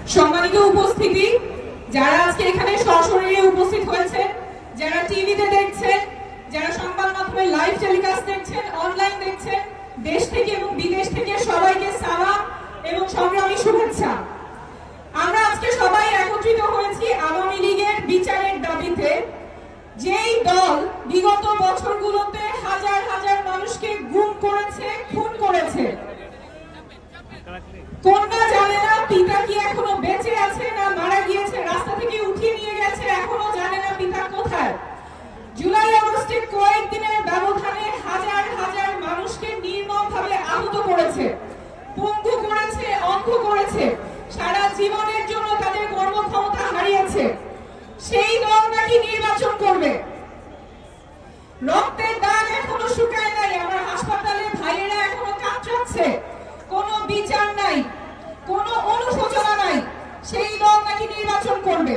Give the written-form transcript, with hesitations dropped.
সম্মানিত উপস্থিতি, যারা আজকে এখানে সশরীরে উপস্থিত হয়েছে, যারা টিভিতে দেখছেন, যারা সংবাদ মাধ্যমে লাইভ টেলিকাস্ট দেখছেন, অনলাইন দেখছেন, দেশ থেকে এবং বিদেশ থেকে সবাইকে সালাম এবং সংগ্রামী শুভেচ্ছা। আমরা আজকে সবাই একত্রিত হয়েছি আওয়ামী লীগের বিচারের দাবিতে। যেই দল বিগত বছরগুলোতে হাজার হাজার মানুষকে গুম করেছে, খুন করেছে, কন্যা জানে না পিতা কি এখনো বেঁচে আছে না মারা গিয়েছে, রাস্তা থেকে উঠিয়ে নিয়ে গেছে, এখনো জানে না পিতা কোথায়। জুলাই আগস্টে কয়েকদিনের ব্যবধানে হাজার হাজার মানুষকে নির্মমভাবে আহত করেছে, পঙ্গু করেছে, অন্ধ করেছে, সারা জীবনের জন্য তাদের কর্মক্ষমতা হারিয়েছে। সেই দল নাকি নির্বাচন করবে। রক্তের দাগ এখনো শুকায় নাই, আমার হাসপাতালে ভাইয়েরা এখনো কাতরাচ্ছে, কোনো বিচার নাই, কোনো অনুশোচনা নাই। সেই দল নাকি নির্বাচন করবে।